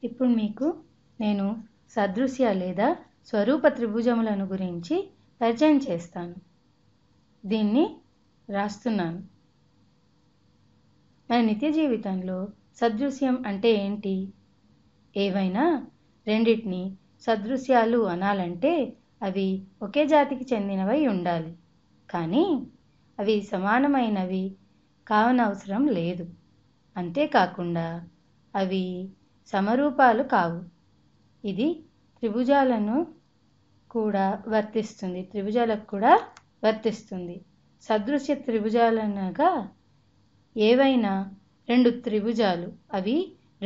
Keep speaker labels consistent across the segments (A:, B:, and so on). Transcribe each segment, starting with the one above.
A: ఇప్పుడు మీకు నేను సదృశ్య లేదా స్వరూప త్రిభుజములను గురించి పరిచయం చేస్తాను. దీన్ని రాస్తున్నాను. మన నిత్య జీవితంలో సదృశ్యం అంటే ఏంటి? ఏవైనా రెండిటిని సదృశ్యాలు అనాలంటే అవి ఒకే జాతికి చెందినవై ఉండాలి. కానీ అవి సమానమైనవి కావనవసరం లేదు. అంతేకాకుండా అవి సమరూపాలు కావు. ఇది త్రిభుజాలకు కూడా వర్తిస్తుంది. సదృశ్య త్రిభుజాలనగా ఏవైనా రెండు త్రిభుజాలు, అవి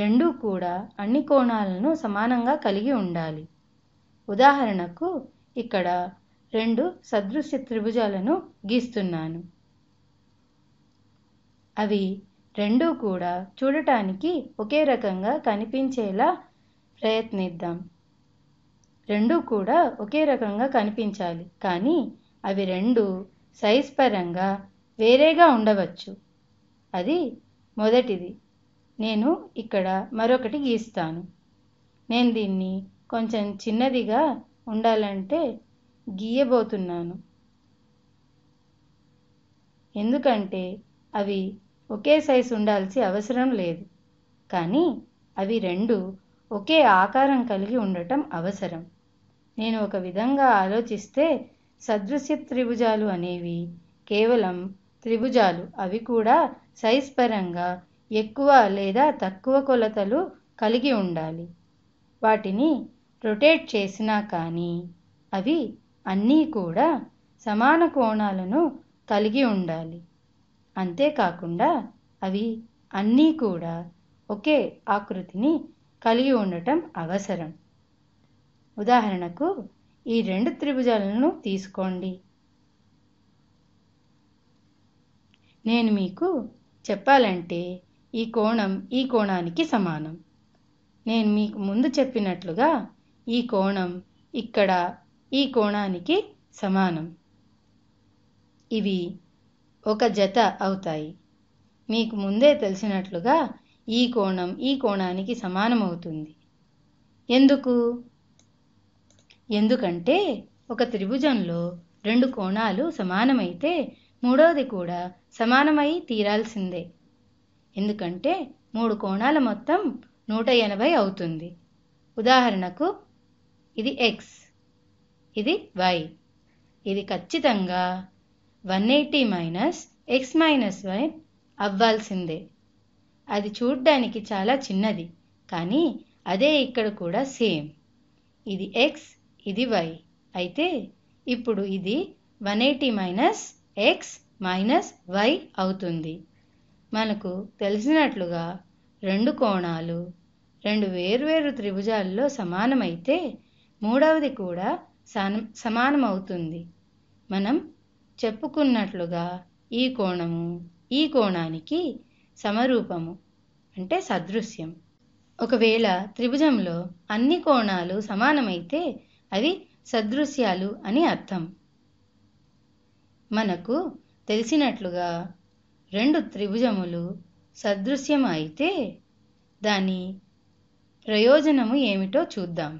A: రెండూ కూడా అన్ని కోణాలను సమానంగా కలిగి ఉండాలి. ఉదాహరణకు ఇక్కడ రెండు సదృశ్య త్రిభుజాలను గీస్తున్నాను. అవి రెండూ కూడా చూడటానికి ఒకే రకంగా కనిపించేలా ప్రయత్నిద్దాం. రెండూ కూడా ఒకే రకంగా కనిపించాలి, కానీ అవి రెండు సైజ్ పరంగా వేరేగా ఉండవచ్చు. అది మొదటిది. నేను ఇక్కడ మరొకటి గీస్తాను. నేను దీన్ని కొంచెం చిన్నదిగా ఉండాలంటే గీయబోతున్నాను. ఎందుకంటే అవి ఒకే సైజు ఉండాల్సి అవసరం లేదు, కానీ అవి రెండు ఒకే ఆకారం కలిగి ఉండటం అవసరం. నేను ఒక విధంగా ఆలోచిస్తే సదృశ్య త్రిభుజాలు అనేవి కేవలం త్రిభుజాలు. అవి కూడా సైజ్ పరంగా ఎక్కువ లేదా తక్కువ కొలతలు కలిగి ఉండాలి. వాటిని రొటేట్ చేసినా కానీ అవి అన్నీ కూడా సమాన కోణాలను కలిగి ఉండాలి. అంతేకాకుండా అవి అన్నీ కూడా ఒకే ఆకృతిని కలిగి ఉండటం అవసరం. ఉదాహరణకు ఈ రెండు త్రిభుజాలను తీసుకోండి. నేను మీకు చెప్పాలంటే ఈ కోణం ఈ కోణానికి సమానం. నేను మీకు ముందు చెప్పినట్లుగా ఈ కోణం ఇక్కడ ఈ కోణానికి సమానం. ఇవి ఒక జత అవుతాయి. మీకు ముందే తెలిసినట్లుగా ఈ కోణం ఈ కోణానికి సమానమవుతుంది. ఎందుకంటే ఒక త్రిభుజంలో రెండు కోణాలు సమానమైతే మూడవది కూడా సమానమై తీరాల్సిందే. ఎందుకంటే మూడు కోణాల మొత్తం 180 అవుతుంది. ఉదాహరణకు ఇది x, ఇది y. ఇది ఖచ్చితంగా 180 మైనస్ x మైనస్ y అవ్వాల్సిందే. అది చూడ్డానికి చాలా చిన్నది, కానీ అదే ఇక్కడ కూడా సేమ్. ఇది x, ఇది y అయితే ఇప్పుడు ఇది 180 మైనస్ x మైనస్ y అవుతుంది. మనకు తెలిసినట్లుగా రెండు కోణాలు రెండు వేర్వేరు త్రిభుజాల్లో సమానమైతే మూడవది కూడా సమానమవుతుంది. మనం చెప్పుకున్నట్లుగా ఈ కోణము ఈ కోణానికి సమరూపము అంటే సదృశ్యం. ఒకవేళ త్రిభుజంలో అన్ని కోణాలు సమానమైతే అవి సదృశ్యాలు అని అర్థం. మనకు తెలిసినట్లుగా రెండు త్రిభుజములు సదృశ్యం అయితే దాని ప్రయోజనము ఏమిటో చూద్దాం.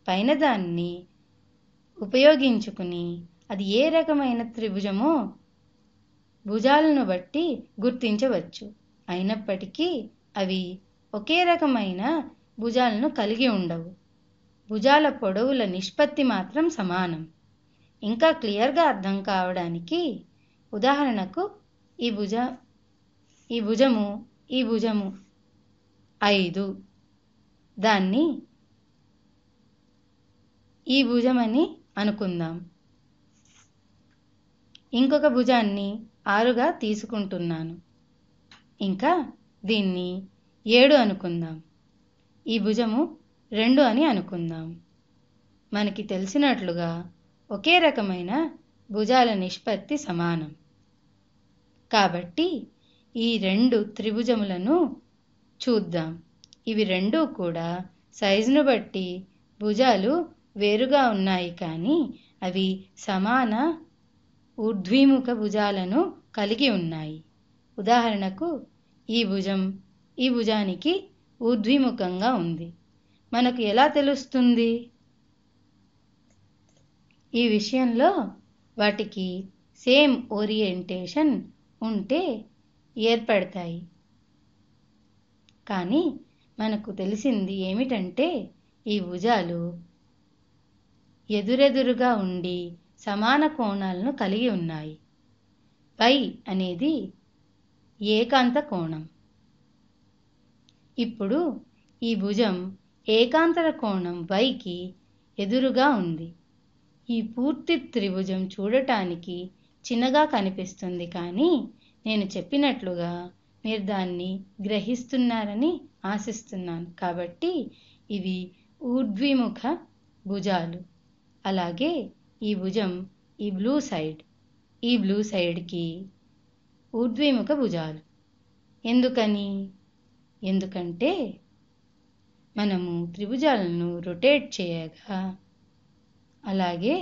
A: పైన దాన్ని ఉపయోగించుకుని అది ఏ రకమైన త్రిభుజమో భుజాలను బట్టి గుర్తించవచ్చు. అయినప్పటికీ అవి ఒకే రకమైన భుజాలను కలిగి ఉండవు. భుజాల పొడవుల నిష్పత్తి మాత్రం సమానం. ఇంకా క్లియర్గా అర్థం కావడానికి ఉదాహరణకు ఈ భుజము 5, దాన్ని ఈ భుజమని అనుకుందాం. ఇంకొక భుజాన్ని 6గా తీసుకుంటున్నాను. ఇంకా దీన్ని 7 అనుకుందాం. ఈ భుజము 2 అని అనుకుందాం. మనకి తెలిసినట్లుగా ఒకే రకమైన భుజాల నిష్పత్తి సమానం. కాబట్టి ఈ రెండు త్రిభుజములను చూద్దాం. ఇవి రెండూ కూడా సైజును బట్టి భుజాలు వేరుగా ఉన్నాయి, కానీ అవి సమాన ఊర్ధ్వీముఖ భుజాలను కలిగి ఉన్నాయి. ఉదాహరణకు ఈ భుజానికి ఊర్ధ్వముఖంగా ఉంది. మనకు ఎలా తెలుస్తుంది? ఈ విషయంలో వాటికి సేమ్ ఓరియంటేషన్ ఉంటే ఏర్పడతాయి. కానీ మనకు తెలిసింది ఏమిటంటే ఈ భుజాలు ఎదురెదురుగా ఉండి సమాన కోణాలను కలిగి ఉన్నాయి. పై అనేది ఏకాంత కోణం. ఇప్పుడు ఈ భుజం ఏకాంతర కోణం వైకి ఎదురుగా ఉంది. ఈ పూర్తి త్రిభుజం చూడటానికి చిన్నగా కనిపిస్తుంది, కానీ నేను చెప్పినట్లుగా మీరు దాన్ని గ్రహిస్తున్నారని ఆశిస్తున్నాను. కాబట్టి ఇవి ఊర్ధ్వముఖ భుజాలు. అలాగే ఈ భుజం ఈ బ్లూ సైడ్కి ఊర్ధ్వముఖ భుజాలు. ఎందుకంటే మనము త్రిభుజాలను రొటేట్ చేయగా అలాగే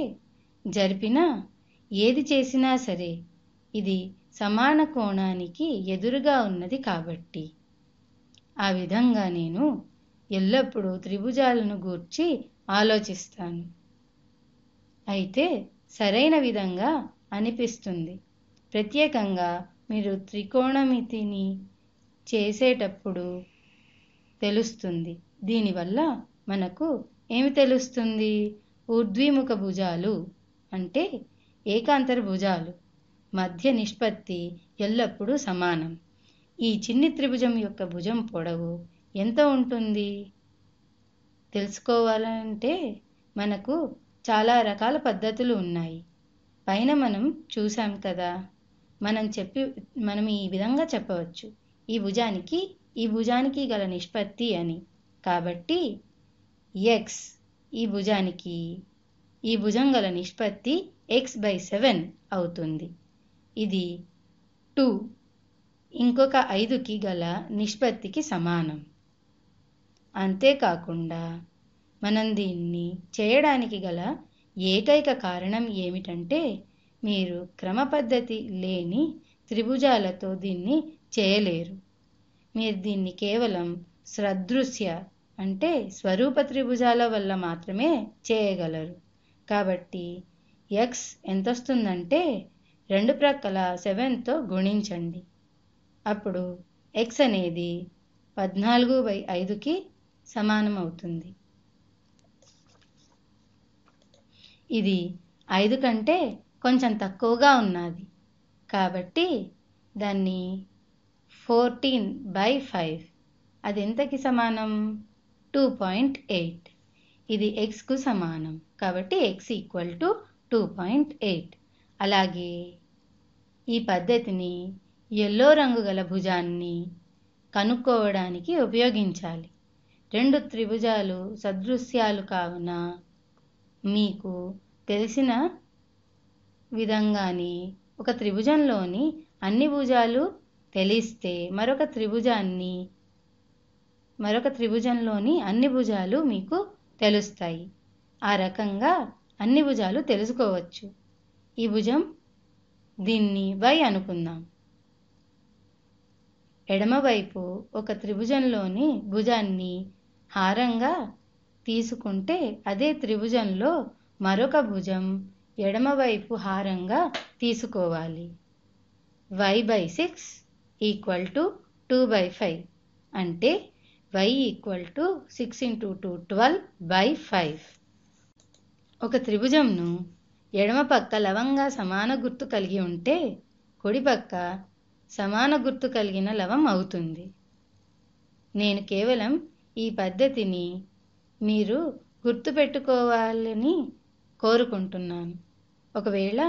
A: జరిపినా ఏది చేసినా సరే ఇది సమాన కోణానికి ఎదురుగా ఉన్నది కాబట్టి ఆ విధంగా నేను ఎల్లప్పుడూ త్రిభుజాలను గూర్చి ఆలోచిస్తాను. అయితే సరైన విధంగా అనిపిస్తుంది. ప్రత్యేకంగా మీరు త్రికోణమితిని చేసేటప్పుడు తెలుస్తుంది. దీనివల్ల మనకు ఏమి తెలుస్తుంది? ఊర్ధ్వముఖ భుజాలు అంటే ఏకాంతర భుజాలు మధ్య నిష్పత్తి ఎల్లప్పుడూ సమానం. ఈ చిన్ని త్రిభుజం యొక్క భుజం పొడవు ఎంత ఉంటుంది తెలుసుకోవాలంటే మనకు చాలా రకాల పద్ధతులు ఉన్నాయి. పైన మనం చూసాం కదా. మనం ఈ విధంగా చెప్పవచ్చు, ఈ భుజానికి గల నిష్పత్తి అని. కాబట్టి x ఈ భుజం గల నిష్పత్తి x/7 అవుతుంది. ఇది 2 ఇంకొక 5కి గల నిష్పత్తికి సమానం. అంతేకాకుండా మనం దీన్ని చేయడానికి గల ఏకైక కారణం ఏమిటంటే మీరు క్రమ పద్ధతి లేని త్రిభుజాలతో దీన్ని చేయలేరు. మీరు దీన్ని కేవలం సదృశ్య అంటే స్వరూప త్రిభుజాల వల్ల మాత్రమే చేయగలరు. కాబట్టి x ఎంత వస్తుందంటే 2 ప్రక్కల 7తో గుణించండి. అప్పుడు x అనేది 14/5కి సమానం అవుతుంది. ఇది 5 కంటే కొంచెం తక్కువగా ఉన్నది కాబట్టి దాన్ని 14/5 అది ఎంతకి సమానం? 2.8. ఇది xకు సమానం కాబట్టి x = 2.8. అలాగే ఈ పద్ధతిని ఎల్లో రంగు గల భుజాన్ని కనుక్కోవడానికి ఉపయోగించాలి. 2 త్రిభుజాలు సదృశ్యాలు కావున మీకు తెలిసిన విధంగానే ఒక త్రిభుజంలోని అన్ని భుజాలు తెలిస్తే మరొక త్రిభుజంలోని అన్ని భుజాలు మీకు తెలుస్తాయి. ఆ రకంగా అన్ని భుజాలు తెలుసుకోవచ్చు. ఈ భుజం దీన్ని y అనుకుందాం. ఎడమవైపు ఒక త్రిభుజంలోని భుజాన్ని హారంగా తీసుకుంటే అదే త్రిభుజంలో మరొక భుజం ఎడమవైపు హారంగా తీసుకోవాలి. y/6 = 2/5 అంటే y = 6 × 2 12/5. ఒక త్రిభుజంను ఎడమ పక్క లవంగా సమాన గుర్తు కలిగి ఉంటే కుడి పక్క సమాన గుర్తు కలిగిన లవం అవుతుంది. నేను కేవలం ఈ పద్ధతిని మీరు గుర్తుపెట్టుకోవాలని కోరుకుంటున్నాను. ఒకవేళ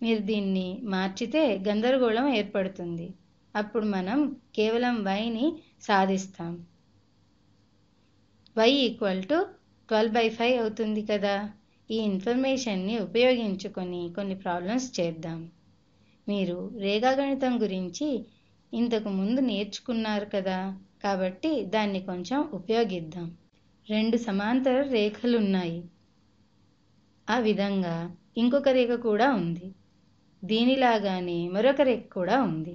A: మీరు దీన్ని మార్చితే గందరగోళం ఏర్పడుతుంది. అప్పుడు మనం కేవలం yని సాధిస్తాం. y = 12/5 అవుతుంది కదా. ఈ ఇన్ఫర్మేషన్ని ఉపయోగించుకొని కొన్ని ప్రాబ్లమ్స్ చేద్దాం. మీరు రేఖాగణితం గురించి ఇంతకు ముందు నేర్చుకున్నారు కదా, కాబట్టి దాన్ని కొంచెం ఉపయోగిద్దాం. 2 సమాంతర రేఖలున్నాయి. ఆ విధంగా ఇంకొక రేఖ కూడా ఉంది. దీనిలాగానే మరొక రేఖ కూడా ఉంది.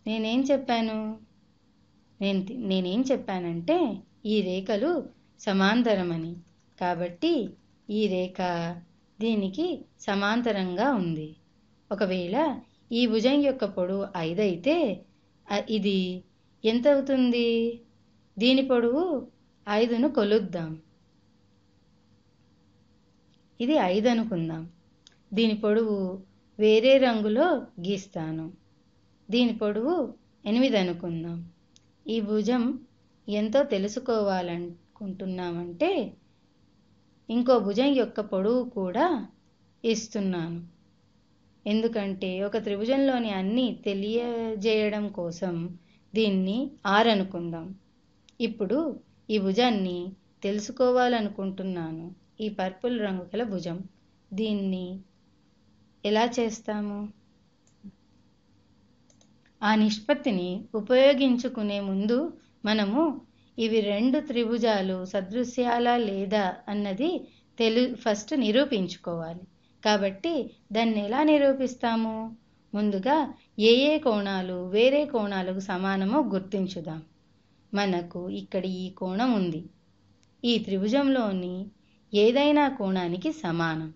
A: నేనేం చెప్పాను? నేనేం చెప్పానంటే ఈ రేఖలు సమాంతరమని. కాబట్టి ఈ రేఖ దీనికి సమాంతరంగా ఉంది. ఒకవేళ ఈ భుజం యొక్క పొడవు 5 అయితే ఇది ఎంత అవుతుంది? దీని పొడవు 5ను కొలుద్దాం. ఇది 5 అనుకుందాం. దీని పొడవు వేరే రంగులో గీస్తాను. దీని పొడవు 8 అనుకుందాం. ఈ భుజం ఎంతో తెలుసుకోవాలనుకుంటున్నామంటే ఇంకో భుజం యొక్క పొడవు కూడా ఇస్తున్నాను. ఎందుకంటే ఒక త్రిభుజంలోని అన్నీ తెలియజేయడం కోసం దీన్ని 6 అనుకుందాం. ఇప్పుడు ఈ భుజాన్ని తెలుసుకోవాలనుకుంటున్నాను. ఈ పర్పుల్ రంగు గల భుజం. దీన్ని ఎలా చేస్తాము? ఆ నిష్పత్తిని ఉపయోగించుకునే ముందు మనము ఇవి 2 త్రిభుజాలు సదృశ్యాలా లేదా అన్నది ఫస్ట్ నిరూపించుకోవాలి. కాబట్టి దాన్ని ఎలా నిరూపిస్తాము? ముందుగా ఏ కోణాలు వేరే కోణాలకు సమానమో గుర్తించుదాం. మనకు ఇక్కడ ఈ కోణం ఉంది. ఈ త్రిభుజంలోని ఏదైనా కోణానికి సమానం.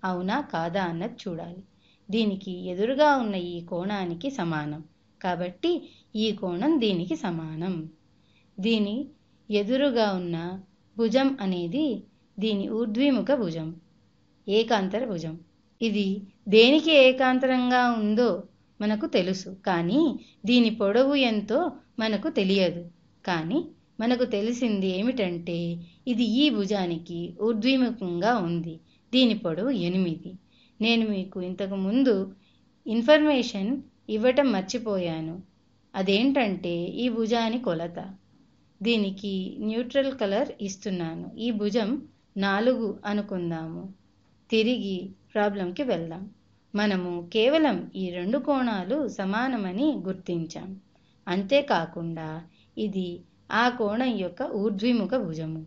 A: అవునా కాదా అన్నది చూడాలి. దీనికి ఎదురుగా ఉన్న ఈ కోణానికి సమానం. కాబట్టి ఈ కోణం దీనికి సమానం. దీని ఎదురుగా ఉన్న భుజం అనేది దీని ఊర్ధ్వముఖ భుజం, ఏకాంతర భుజం. ఇది దేనికి ఏకాంతరంగా ఉందో మనకు తెలుసు, కానీ దీని పొడవు ఎంతో మనకు తెలియదు. కానీ మనకు తెలిసింది ఏమిటంటే ఇది ఈ భుజానికి ఊర్ధ్వముఖంగా ఉంది. దీని పొడవు 8. నేను మీకు ఇంతకు ముందు ఇన్ఫర్మేషన్ ఇవ్వటం మర్చిపోయాను. అదేంటంటే ఈ భుజాని కొలత. దీనికి న్యూట్రల్ కలర్ ఇస్తున్నాను. ఈ భుజం 4 అనుకుందాము. తిరిగి ప్రాబ్లంకి వెళ్దాం. మనము కేవలం ఈ 2 కోణాలు సమానమని గుర్తించాం. అంతేకాకుండా ఇది ఆ కోణం యొక్క ఊర్ధ్వముఖ భుజము.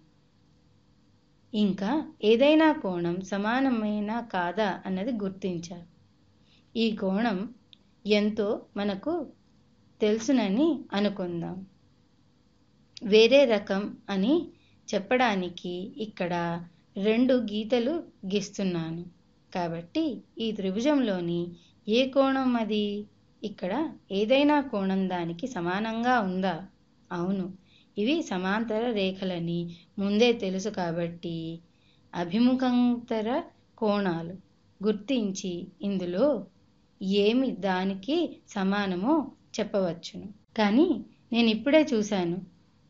A: ఇంకా ఏదైనా కోణం సమానమేనా కాదా అన్నది గుర్తించాం. ఈ కోణం ఎంతో మనకు తెలుసునని అనుకుందాం. వేరే రకం అని చెప్పడానికి ఇక్కడ 2 గీతలు గీస్తున్నాను. కాబట్టి ఈ త్రిభుజంలోని ఏ కోణం అది? ఇక్కడ ఏదైనా కోణం దానికి సమానంగా ఉందా? అవును, ఇవి సమాంతర రేఖలని ముందే తెలుసు. కాబట్టి అభిముఖాంతర కోణాలు గుర్తించి ఇందులో ఏమి దానికి సమానమో చెప్పవచ్చును. కానీ నేను ఇప్పుడే చూశాను,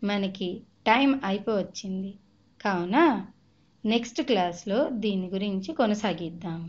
A: మనకి టైం అయిపోవచ్చింది. కావున నెక్స్ట్ క్లాస్లో దీని గురించి కొనసాగిద్దాం.